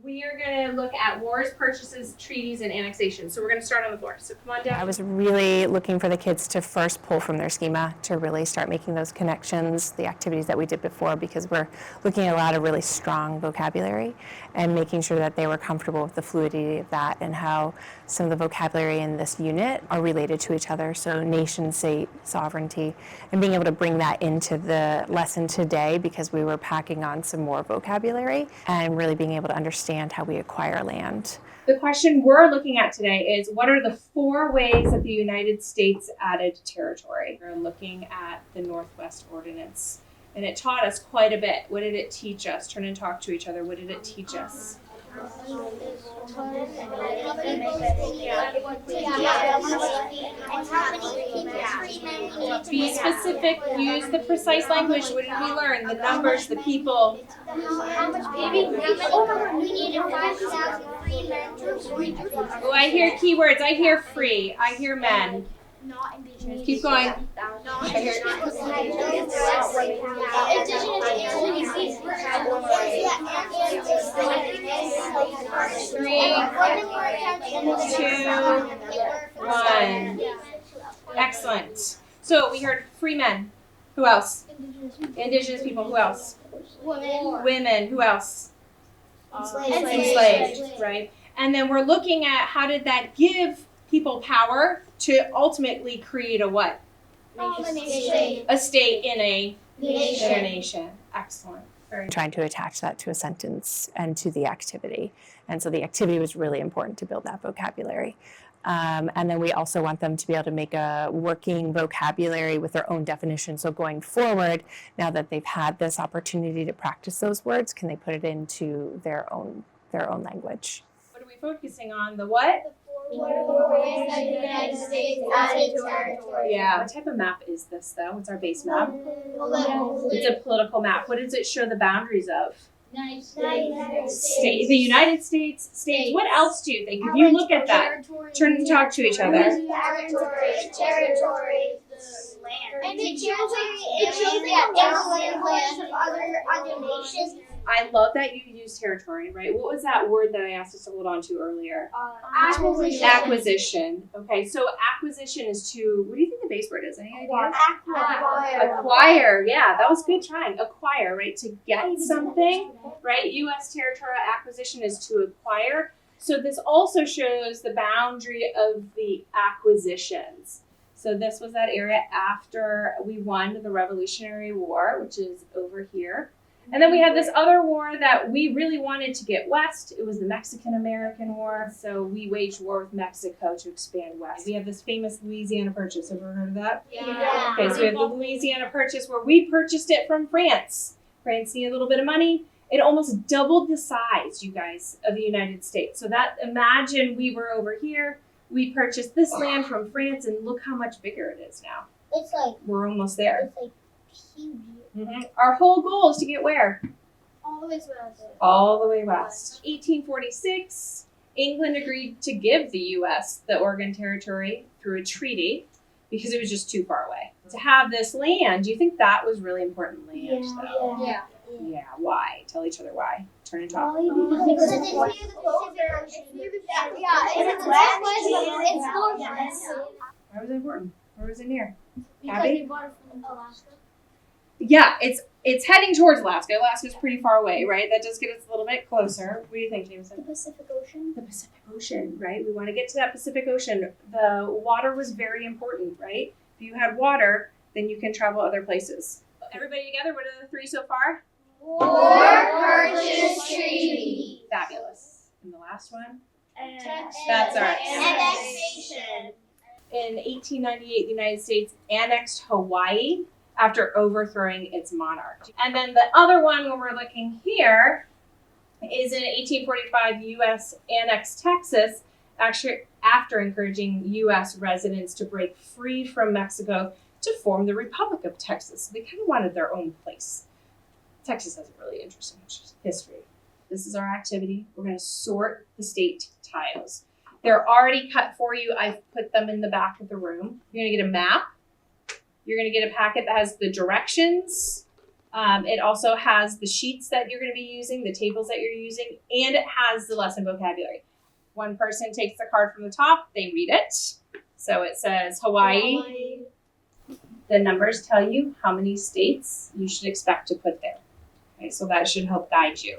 We are going to look at wars, purchases, treaties, and annexation. So we're going to start on the floor. So come on down. I was really looking for the kids to first pull from their schema to really start making those connections, the activities that we did before, because we're looking at a lot of really strong vocabulary and making sure that they were comfortable with the fluidity of that and how some of the vocabulary in this unit are related to each other. So nation state, sovereignty, and being able to bring that into the lesson today because we were packing on some more vocabulary and really being able to understand how we acquire land. The question we're looking at today is, what are the 4 ways that the United States added territory? We're looking at the Northwest Ordinance, and it taught us quite a bit. What did it teach us? Turn and talk to each other. What did it teach us? Be specific, use the precise language. What did we learn? The numbers, the people. Oh, I hear keywords. I hear free. I hear men. Not indigenous. Keep going. Three, 2, 1. Excellent. So we heard free men. Who else? Indigenous people. Who else? Women. Who else? Enslaved. Right. And then we're looking at how did that give people power to ultimately create a what? A state in a nation. Excellent. Very Trying to attach that to a sentence and to the activity. And so the activity was really important to build that vocabulary. And then we also want them to be able to make a working vocabulary with their own definition. So going forward, now that they've had this opportunity to practice those words, can they put it into their own language? What are we focusing on? The what? What are the ways that the United States added territory? Yeah. What type of map is this, though? What's our base map? Political. It's a political map. What does it show the boundaries of? United States. The United States states. What else do you think? If you look at that, turn and talk to each other. Territory. And it shows the lands of other nations. I love that you use territory, right? What was that word that I asked us to hold on to earlier? Acquisition. Okay, so acquisition is to, what do you think the base word is? Any ideas? Acquire. Yeah, that was good trying. Acquire, right? To get something, right? U.S. territorial acquisition is to acquire. So this also shows the boundary of the acquisitions. So this was that area after we won the Revolutionary War, which is over here. And then we had this other war that we really wanted to get west. It was the Mexican-American War. So we waged war with Mexico to expand west. We have this famous Louisiana Purchase. Have you ever heard of that? Yeah. Okay, so we have the Louisiana Purchase where we purchased it from France. France needed a little bit of money. It almost doubled the size, you guys, of the United States. So that, imagine we were over here. We purchased this land from France, and look how much bigger it is now. It's like, We're almost there. it's like huge. Our whole goal is to get where? All the way west. All the way west. 1846, England agreed to give the U.S. the Oregon Territory through a treaty because it was just too far away. To have this land, do you think that was really important land, though? Yeah. Yeah, why? Tell each other why. Turn and talk. Because it's near the Pacific Ocean. It's northwest. It's northwest. Why was it important? Where was it near? Because Abby? we bought it from Alaska. Yeah, it's heading towards Alaska. Alaska's pretty far away, right? That does get us a little bit closer. What do you think, Jameson? The Pacific Ocean. The Pacific Ocean, right? We want to get to that Pacific Ocean. The water was very important, right? If you had water, then you can travel other places. Everybody together, what are the 3 so far? War, purchase, treaty. Fabulous. And the last one? That's our annexation. In 1898, the United States annexed Hawaii after overthrowing its monarch. And then the other one, when we're looking here, is in 1845, the U.S. annexed Texas, actually after encouraging U.S. residents to break free from Mexico to form the Republic of Texas. They kind of wanted their own place. Texas has a really interesting history. This is our activity. We're going to sort the state tiles. They're already cut for you. I've put them in the back of the room. You're going to get a map. You're going to get a packet that has the directions It also has the sheets that you're going to be using, the tables that you're using, and it has the lesson vocabulary. One person takes the card from the top, they read it. So it says Hawaii. The numbers tell you how many states you should expect to put there. Okay, so that should help guide you.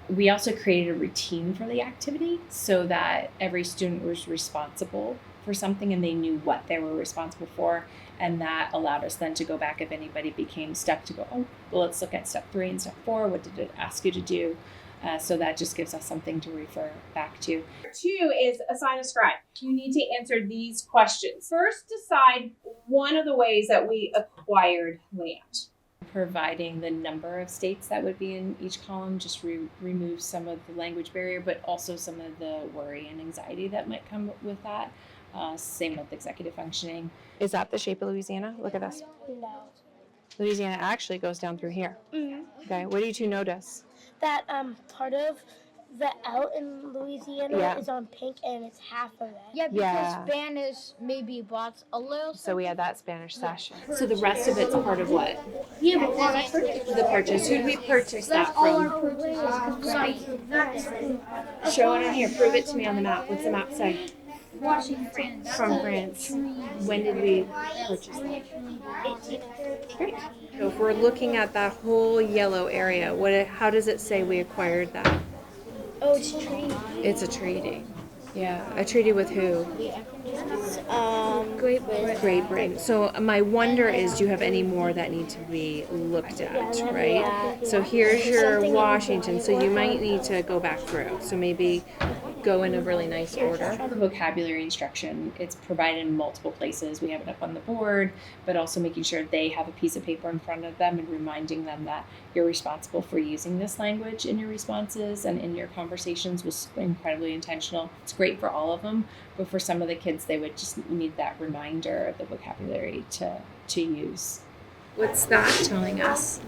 We also created a routine for the activity so that every student was responsible for something and they knew what they were responsible for. And that allowed us then to go back if anybody became stuck to go, oh, well, let's look at step 3 and step 4. What did it ask you to do? So that just gives us something to refer back to. 2 is assign a scribe. You need to answer these questions. First, decide one of the ways that we acquired land. Providing the number of states that would be in each column just removes some of the language barrier, but also some of the worry and anxiety that might come with that. Same with executive functioning. Is that the shape of Louisiana? Look at this. No. Louisiana actually goes down through here. Okay, what do you two notice? That part of the L in Louisiana Yeah. is on pink and it's half of it. Yeah, because Yeah. Spanish maybe bought a little. So we had that Spanish session. So the rest of it's part of what? Yeah, but The purchase. Who did we purchase that All our from? purchases. Show it on here. Prove it to me on the map. What's the map say? Washington. From France. When did we purchase that? Great. So if we're looking at that whole yellow area, how does it say we acquired that? oh, it's a tree. It's a treaty. Yeah, a treaty with who? Great Britain. Great Britain. So my wonder is, do you have any more that need to be looked at, right? So here's your Washington, so you might need to go back through. So maybe go in a really nice order. The vocabulary instruction, it's provided in multiple places. We have it up on the board, but also making sure they have a piece of paper in front of them and reminding them that you're responsible for using this language in your responses and in your conversations was incredibly intentional. It's great for all of them, but for some of the kids, they would just need that reminder of the vocabulary to use. What's that telling us?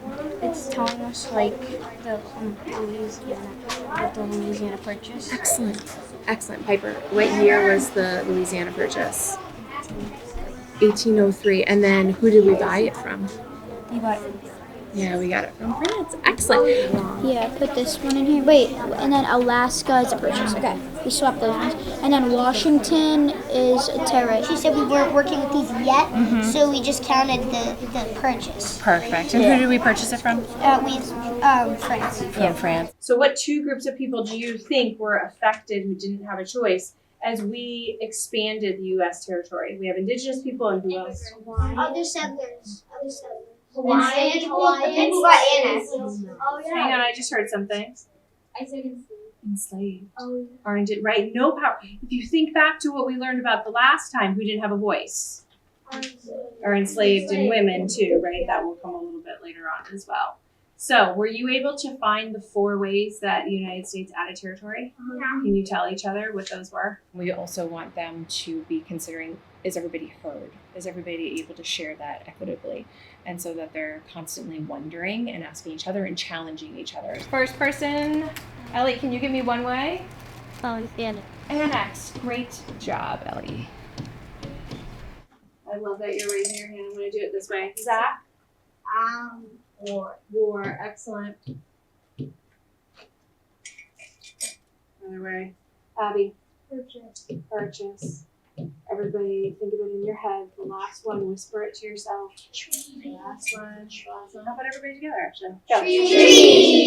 It's telling us like the Louisiana purchase. Excellent. Excellent. Piper, what year was the Louisiana purchase? 1803. And then who did we buy it from? You got it. Yeah, we got it from France. Excellent. Yeah, put this one in here. Wait, and then Alaska is a purchase. Okay, we swapped those ones. And then Washington is a territory. She said we weren't working with these yet, so we just counted the purchase. Perfect. And who did we purchase it from? France. From France. So what 2 groups of people do you think were affected who didn't have a choice as we expanded the U.S. territory? We have indigenous people and who else? Other settlers. Hawaiians. Oh yeah. Hang on, I just heard something. I said Enslaved. Oh, Or right? No power. If you think back to what we learned about the last time, who didn't have a voice? Or enslaved and women too, right? That will come a little bit later on as well. So were you able to find the 4 ways that the United States added territory? Can you tell each other what those were? We also want them to be considering, is everybody heard? Is everybody able to share that equitably? And so that they're constantly wondering and asking each other and challenging each other. First person, Ellie, can you give me one way? Annex. Great job, Ellie. I love that you're raising your hand. I'm going to do it this way. Zach? War. Excellent. Other way. Abby? Purchase. Everybody think of it in your head. The last one, whisper it to yourself. Last one. How about everybody together, actually? Go. Tree.